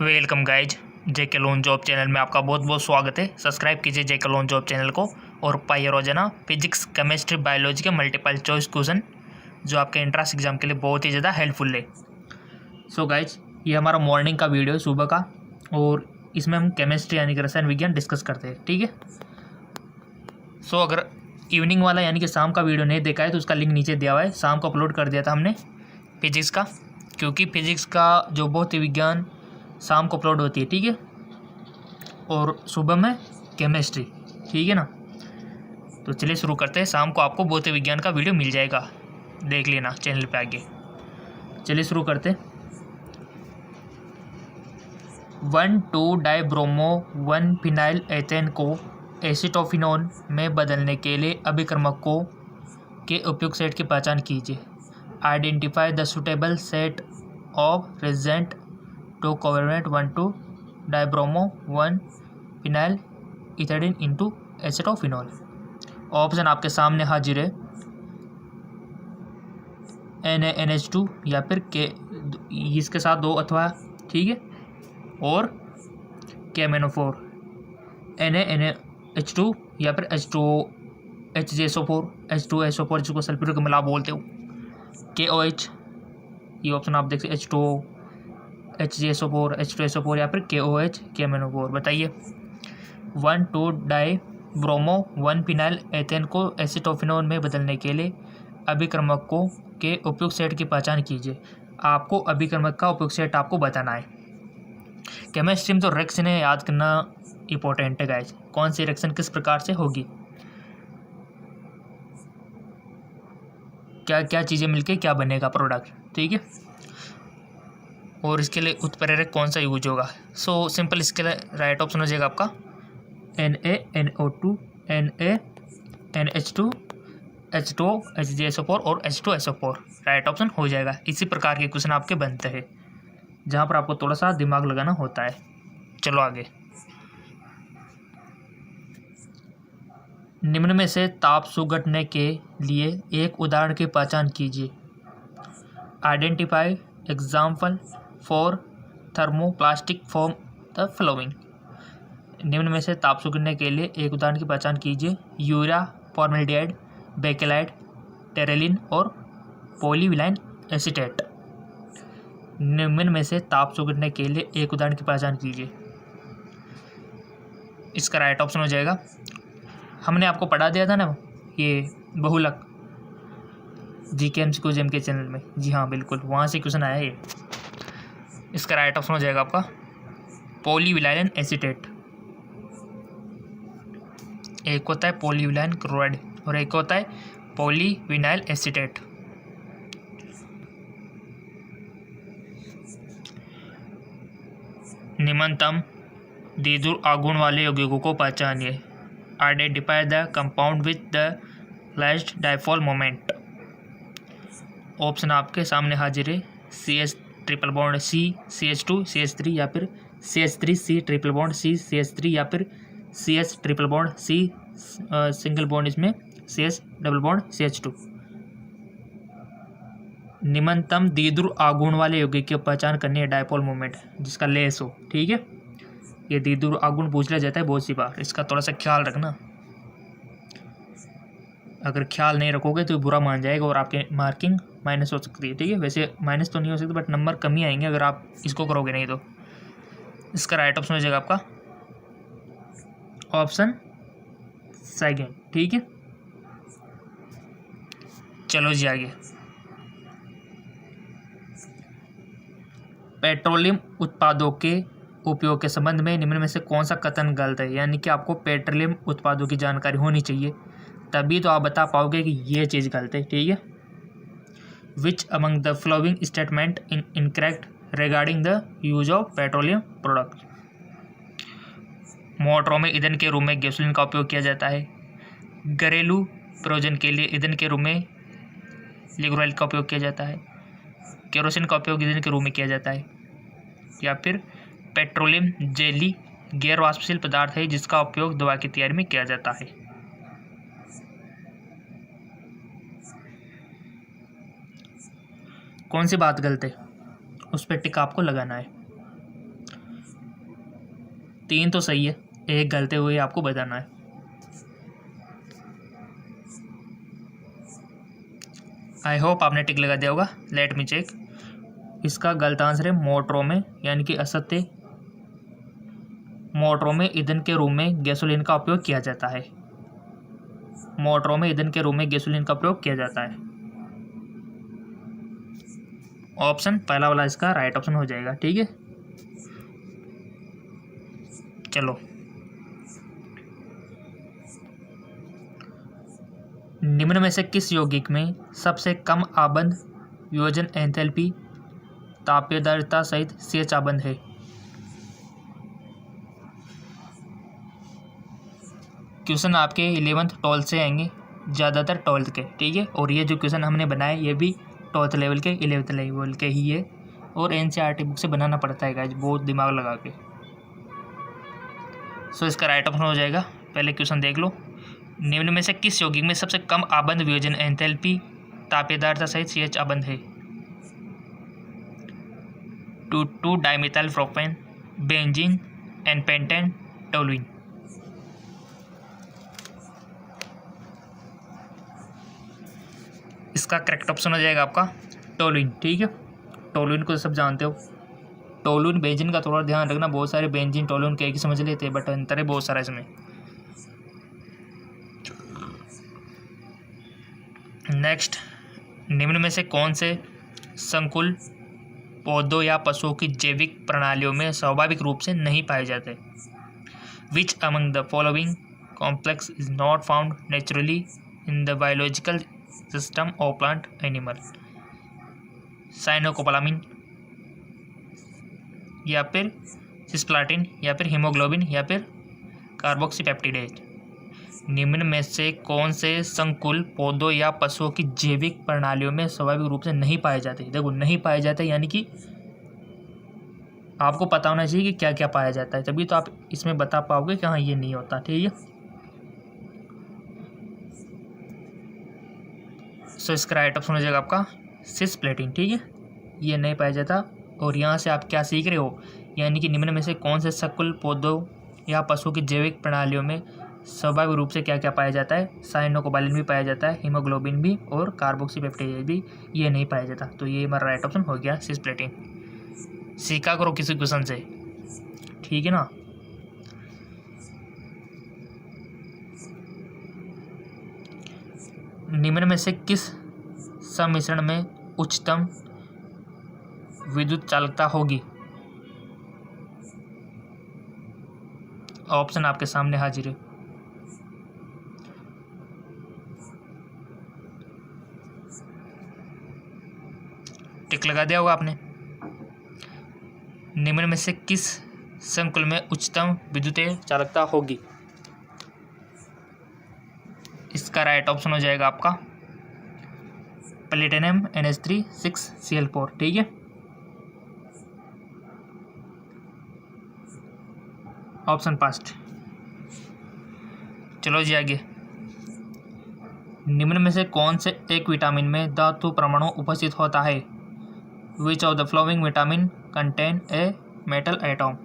Welcome guys, जेके loan job channel में आपका बहुत बहुत स्वागत है। सब्सक्राइब कीजिए जेके लोन जॉब चैनल को और पाइए रोजाना फिजिक्स, केमिस्ट्री, बायोलॉजी के मल्टीपल चॉइस क्वेश्चन जो आपके एंट्रेंस एग्जाम के लिए बहुत ही ज़्यादा हेल्पफुल है। सो गाइज, ये हमारा मॉर्निंग का वीडियो है, सुबह का, और इसमें हम केमिस्ट्री यानी कि रसायन विज्ञान डिस्कस करते हैं। ठीक है। सो अगर इवनिंग वाला यानी कि शाम का वीडियो नहीं देखा है तो उसका लिंक नीचे दिया हुआ है। शाम को अपलोड कर दिया था हमने फिजिक्स का, क्योंकि फिजिक्स का जो भौतिक विज्ञान शाम को अपलोड होती है। ठीक है। और सुबह में केमिस्ट्री। ठीक है ना। तो चलिए शुरू करते हैं। शाम को आपको भौतिक विज्ञान का वीडियो मिल जाएगा, देख लेना चैनल पे आगे। चलिए शुरू करते हैं। 1,2-डाइब्रोमो 1-फिनाइल एथेन को एसीटोफिनोन में बदलने के लिए अभिक्रमकों के उपयुक्त सेट की पहचान कीजिए। Identify the suitable set of reagent to covalent 1,2-डाइब्रोमो 1-फिनाइल इथिलीन इंटू एसीटोफिनोल। ऑप्शन आपके सामने हाजिर है। NaNH2 या फिर के इसके साथ दो अथवा, ठीक है, और KMnO4। NaNH2 या फिर H2O HgSO4 H2SO4 जिसको सल्फ्यूरिक मिलाप बोलते हो। KOH, ये ऑप्शन आप देख सकते H2O HgSO4 H2SO4 या फिर KOH KMnO4। बताइए। 1,2-डाइब्रोमो 1-फिनाइल एथेन को एसीटोफिनोन में बदलने के लिए अभिक्रमकों के उपयुक्त सेट की पहचान कीजिए। आपको अभिक्रमक का उपयुक्त सेट आपको बताना है। केमिस्ट्री में तो रिएक्शन याद करना इंपॉर्टेंट है गाइस। कौन सी रिएक्शन किस प्रकार से होगी, क्या क्या चीज़ें मिलके क्या बनेगा प्रोडक्ट। ठीक है। और इसके लिए उत्प्रेरक कौन सा यूज होगा। सो सिंपल, इसके लिए राइट ऑप्शन हो जाएगा आपका NaNO2 NaNH2 H2O HgSO4 और H2SO4 राइट ऑप्शन हो जाएगा। इसी प्रकार के क्वेश्चन आपके बनते हैं जहाँ पर आपको थोड़ा सा दिमाग लगाना होता है। चलो आगे। निम्न में से ताप सुगटने के लिए एक उदाहरण की पहचान कीजिए। Identify example for thermoplastic form the flowing. निम्न में से ताप सुगटने के लिए एक उदाहरण की पहचान कीजिए। यूरिया, फॉर्मेल्डिहाइड, बेकेलाइट, टेरेलिन और पॉलीविनाइल एसीटेट। निम्न में से ताप सुगटने के लिए एक उदाहरण की पहचान कीजिए। इसका राइट ऑप्शन हो जाएगा, हमने आपको पढ़ा दिया था ना ये बहुलक GK MCQ के चैनल में। जी हाँ बिल्कुल, वहाँ से क्वेश्चन आया ये। इसका राइट ऑप्शन हो जाएगा आपका पॉलीविनाइल एसीटेट। एक होता है पॉलीविनाइल क्लोराइड और एक होता है पॉलीविनाइल एसीटेट। निम्नतम द्विध्रुव आघूर्ण वाले यौगिकों को पहचानिए। Identify the compound with the largest dipole moment. Option आपके सामने हाजिर है। CH triple bond C CH2 CH3 या फिर CH3 C triple bond C CH3 या फिर CH triple bond C single bond इसमें CH डबल बॉन्ड CH2। निम्नतम द्विध्रुव आघूर्ण वाले यौगिक की पहचान करनी है डाइपोल मोमेंट जिसका लेस हो। ठीक है। ये द्विध्रुव आघूर्ण पूछ लिया जाता है बहुत सी बार, इसका थोड़ा सा ख्याल रखना। अगर ख्याल नहीं रखोगे तो बुरा मान जाएगा और आपके मार्किंग माइनस हो सकती है। ठीक है। वैसे माइनस तो नहीं हो सकती बट नंबर कम ही आएंगे अगर आप इसको करोगे नहीं तो। इसका राइट ऑप्शन हो जाएगा आपका ऑप्शन सेकंड। ठीक है। चलो जी आगे। पेट्रोलियम उत्पादों के उपयोग के संबंध में निम्न में से कौन सा कथन गलत है। यानी कि आपको पेट्रोलियम उत्पादों की जानकारी होनी चाहिए, तभी तो आप बता पाओगे कि ये चीज़ गलत है। ठीक है। Which among the following statement incorrect regarding the use of petroleum product. मोटरों में ईंधन के रूप में गैसोलीन का उपयोग किया जाता है। घरेलू प्रयोजन के लिए ईंधन के रूप में लिग्नोल ऑयल का उपयोग किया जाता है। केरोसिन का उपयोग ईंधन के रूप में किया जाता है। या फिर पेट्रोलियम जेली गैर वाष्पशील पदार्थ है जिसका उपयोग दवा की तैयारी में किया जाता है। कौन सी बात गलत है उस पर टिक आपको लगाना है। 3 तो सही है, एक गलते हुए आपको बताना है। आई होप आपने टिक लगा दिया होगा। Let me check. इसका गलत आंसर है मोटरों में, यानी कि असत्य। मोटरों में ईंधन के रूप में गैसोलीन का उपयोग किया जाता है। मोटरों में ईंधन के रूप में गैसोलीन का प्रयोग किया जाता है। ऑप्शन पहला वाला इसका राइट ऑप्शन हो जाएगा। ठीक है, चलो निम्न में से किस यौगिक में सबसे कम आबंध वियोजन एंथैल्पी तापीयदार्यता सहित CH आबंध है? क्वेश्चन आपके 11th 12th से आएंगे, ज़्यादातर 12th के। ठीक है, और ये जो क्वेश्चन हमने बनाए ये भी 12th लेवल के 11th लेवल के ही है, और NCERT बुक से बनाना पड़ता है गाइस, बहुत दिमाग लगा के। सो इसका राइट ऑप्शन हो जाएगा। पहले क्वेश्चन देख लो। निम्न में से किस यौगिक में सबसे कम आबंध वियोजन एंथैल्पी तापीयदार्यता सहित CH आबंध है? 2 डाइमिथाइल प्रोपेन, बेंजीन, एनपेंटेन, टोलुइन। इसका करेक्ट ऑप्शन हो जाएगा आपका टोलुइन। ठीक है, टोलुइन को सब जानते हो। टोलुइन बेंजीन का थोड़ा ध्यान रखना, बहुत सारे बेंजीन टोलुइन के एक ही समझ लेते हैं, बट अंतर है बहुत सारा इसमें। नेक्स्ट, निम्न में से कौन से संकुल पौधों या पशुओं की जैविक प्रणालियों में स्वाभाविक रूप से नहीं पाए जाते? Which among the following complex is not found naturally in the biological system of plant animal? Cyanocobalamin, या फिर सिस्प्लाटिन, या फिर हीमोग्लोबिन, या फिर कार्बोक्सीपेप्टिडेज। निम्न में से कौन से संकुल पौधों या पशुओं की जैविक प्रणालियों में स्वाभाविक रूप से नहीं पाए जाते? देखो, नहीं पाए जाते यानी कि आपको पता होना चाहिए कि क्या क्या पाया जाता है, तभी तो आप इसमें बता पाओगे कि हाँ ये नहीं होता। ठीक है, सो इसका राइट ऑप्शन हो जाएगा आपका सिस्प्लेटिन। ठीक है, ये नहीं पाया जाता। और यहाँ से आप क्या सीख रहे हो, यानी कि निम्न में से कौन से संकुल पौधों या पशुओं की जैविक प्रणालियों में स्वाभाविक रूप से क्या क्या पाया जाता है? साइनोकोबालिन भी पाया जाता है, हीमोग्लोबिन भी, और कार्बोक्सीपेप्टाइड भी, ये नहीं पाया जाता। तो ये हमारा राइट ऑप्शन हो गया सिस्प्लेटिन। सीखा करो किसी क्वेश्चन से, ठीक है ना। निम्न में से किस सम्मिश्रण में उच्चतम विद्युत चालकता होगी? ऑप्शन आपके सामने हाजिर है। टिक लगा दिया होगा आपने। निम्न में से किस संकुल में उच्चतम विद्युतीय चालकता होगी? इसका राइट ऑप्शन हो जाएगा आपका प्लेटिनम NH3 6Cl4। ठीक है, ऑप्शन पास्ट। चलो जी आगे। निम्न में से कौन से एक विटामिन में धातु परमाणु उपस्थित होता है? Which of the following vitamin contain a metal atom?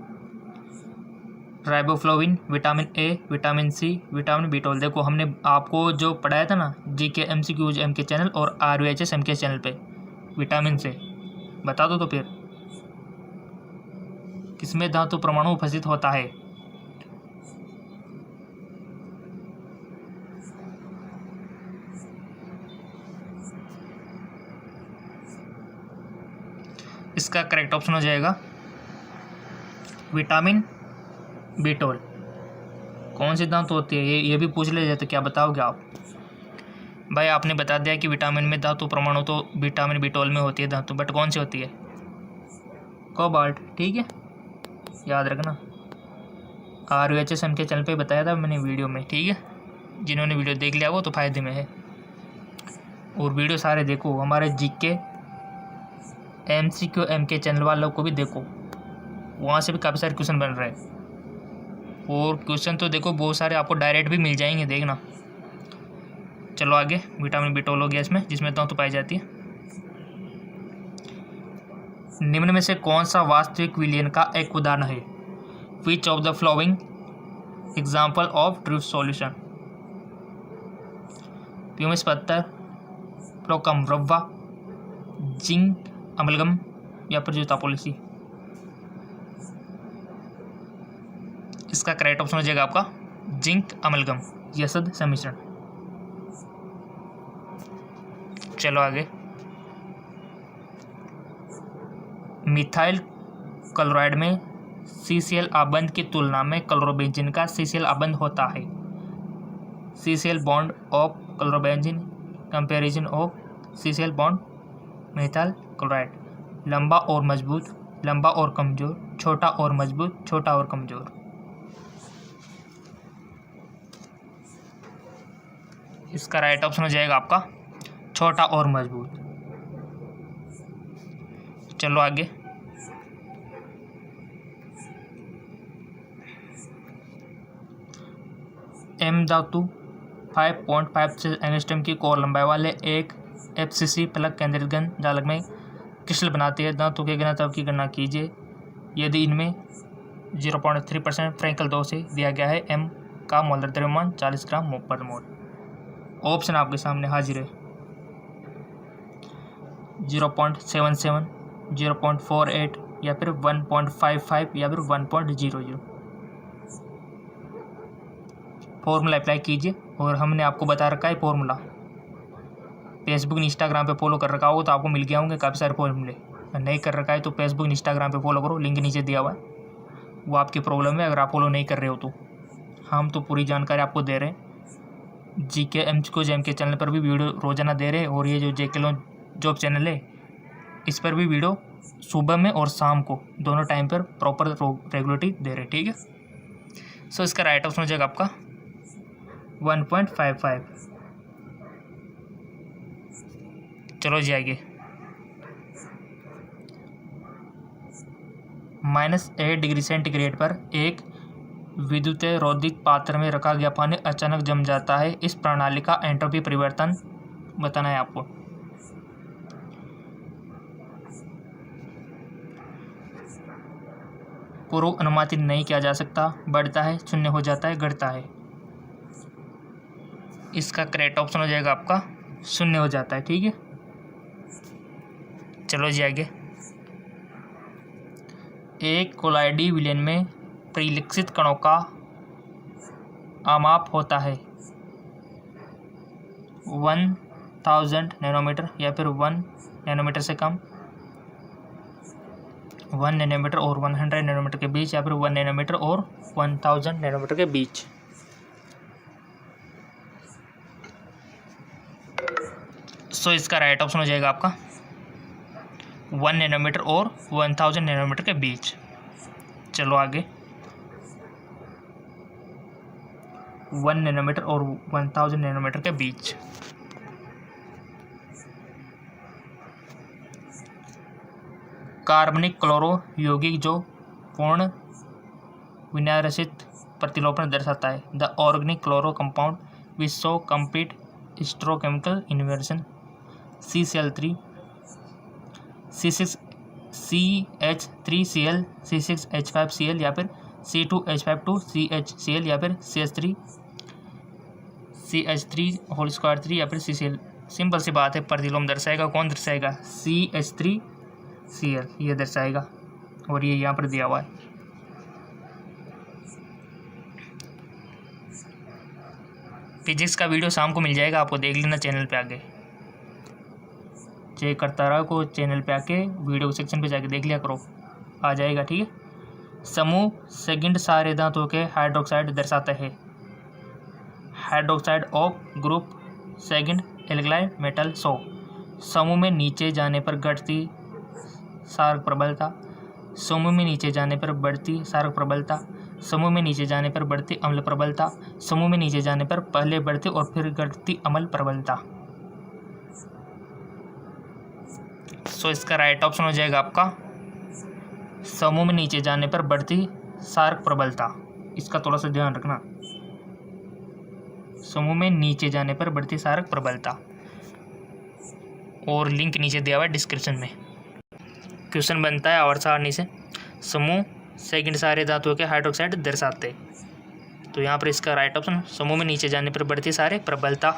Riboflavin, vitamin A, vitamin C, vitamin B12। देखो, हमने आपको जो पढ़ाया था ना GK MCQs MK चैनल और RVHS MK चैनल पे, विटामिन से बता दो तो फिर किसमें धातु परमाणु उपस्थित होता है? इसका करेक्ट ऑप्शन हो जाएगा विटामिन B12। कौन सी धातु होती है ये भी पूछ ले जाए तो क्या बताओगे आप? भाई आपने बता दिया कि विटामिन में धातु परमाणु तो विटामिन B12 में होती है धातु, बट कौन सी होती है? कोबाल्ट। ठीक है, याद रखना। RVHS के चैनल पे बताया था मैंने वीडियो में। ठीक है, जिन्होंने वीडियो देख लिया वो तो फायदे में है, और वीडियो सारे देखो, हमारे GK MCQ MK चैनल वालों को भी देखो, वहाँ से भी काफ़ी सारे क्वेश्चन बन रहे हैं। और क्वेश्चन तो देखो बहुत सारे आपको डायरेक्ट भी मिल जाएंगे, देखना। चलो आगे। विटामिन B12 हो गया इसमें, जिसमें धातु पाई जाती है। निम्न में से कौन सा वास्तविक विलयन का एक उदाहरण है? Which of the flowing example of drift solution? Pumice पत्थर, प्रोकम रवा, जिंक अमलगम या फिर जूता पॉलिसी। इसका करेक्ट ऑप्शन हो जाएगा आपका जिंक अमलगम, यसद सम्मिश्रण। चलो आगे। मिथाइल क्लोराइड में CCl आबंध की तुलना में क्लोरोबेंजीन का CCl आबंध होता है। CCl bond of chlorobenzene comparison of CCl bond methyl chloride. लंबा और मजबूत, लंबा और कमजोर, छोटा और मजबूत, छोटा और कमजोर। इसका राइट ऑप्शन हो जाएगा आपका छोटा और मजबूत। चलो आगे। M धातु 5.5 एंगस्ट्रम की कोर लंबाई वाले एक FCC प्लग केंद्रित घन जालक में क्रिस्टल बनाती है। धातु के घनत्व की गणना कीजिए यदि इनमें 0.3% फ्रैंकल 2 से दिया गया है। M का मोलर द्रव्यमान 40 ग्राम पर मोल। ऑप्शन आपके सामने हाजिर है। 0.77, 0.48 या फिर 1.55 या फिर 1.00। फॉर्मूला अप्लाई कीजिए और हमने आपको बता रखा है फॉर्मूला। फेसबुक इंस्टाग्राम पे फॉलो कर रखा हो तो आपको मिल गया होंगे काफ़ी सारे फॉर्मूले। नहीं कर रखा है तो फेसबुक इंस्टाग्राम पे फॉलो करो, लिंक नीचे दिया हुआ है। वो आपकी प्रॉब्लम है अगर आप फॉलो नहीं कर रहे हो तो। हम तो पूरी जानकारी आपको दे रहे हैं। GK MCQs के चैनल पर भी वीडियो रोजाना दे रहे हैं और ये जो JK लोन जॉब चैनल है इस पर भी वीडियो सुबह में और शाम को दोनों टाइम पर प्रॉपर रेगुलरिटी दे रहे हैं, ठीक है। सो इसका राइट ऑप्शन हो जाएगा आपका 1.55। चलो जी आगे। -8 डिग्री सेंटीग्रेड पर एक विद्युत रोधित पात्र में रखा गया पानी अचानक जम जाता है। इस प्रणाली का एंट्रोपी परिवर्तन बताना है आपको। पूर्व अनुमानित नहीं किया जा सकता, बढ़ता है, शून्य हो जाता है, घटता है। इसका करेक्ट ऑप्शन हो जाएगा आपका शून्य हो जाता है, ठीक है। चलो जी आगे। एक कोलाइडी विलयन में परिलक्षित कणों का आमाप होता है 1000 नैनोमीटर या फिर 1 नैनोमीटर से कम, 1 नैनोमीटर और 100 नैनोमीटर के बीच या फिर 1 नैनोमीटर और 1000 नैनोमीटर के बीच। सो इसका राइट ऑप्शन हो जाएगा आपका 1 नैनोमीटर और 1000 नैनोमीटर के बीच। चलो आगे। 1 नैनोमीटर और 1000 नैनोमीटर के बीच। कार्बनिक क्लोरो यौगिक जो पूर्ण विन्यासित प्रतिलोपन दर्शाता है। The organic chloro compound which show complete stereochemical inversion. CCl3, C6CH3Cl, C6H5Cl या फिर C2H52CHCl या फिर CH3CH3 या फिर CCl। सिंपल सी बात है, प्रतिलोम दर्शाएगा कौन दर्शाएगा? CH3Cl ये दर्शाएगा और ये यहाँ पर दिया हुआ है। फिजिक्स का वीडियो शाम को मिल जाएगा, आपको देख लेना चैनल पे आके। चेक करता रहा को चैनल पे आके वीडियो सेक्शन पे जाके देख लिया करो, आ जाएगा, ठीक है। समूह सेकंड सारे धातुओं के हाइड्रोक्साइड दर्शाते हैं। Hydroxide of group second alkaline metal. समूह में नीचे जाने पर घटती सारक प्रबलता, समूह में नीचे जाने पर बढ़ती सारक प्रबलता, समूह में नीचे जाने पर बढ़ती अम्ल प्रबलता, समूह में नीचे जाने पर पहले बढ़ती और फिर घटती अम्ल प्रबलता। सो इसका राइट ऑप्शन हो जाएगा आपका समूह में नीचे जाने पर बढ़ती सारक प्रबलता। इसका थोड़ा सा ध्यान रखना, समूह में नीचे जाने पर बढ़ती सारक प्रबलता। और लिंक नीचे दिया हुआ है डिस्क्रिप्शन में। क्वेश्चन बनता है आवर्त सारणी से। समूह सेकंड सारे धातुओं के हाइड्रोक्साइड दर्शाते। तो यहाँ पर इसका राइट ऑप्शन समूह में नीचे जाने पर बढ़ती सारे प्रबलता।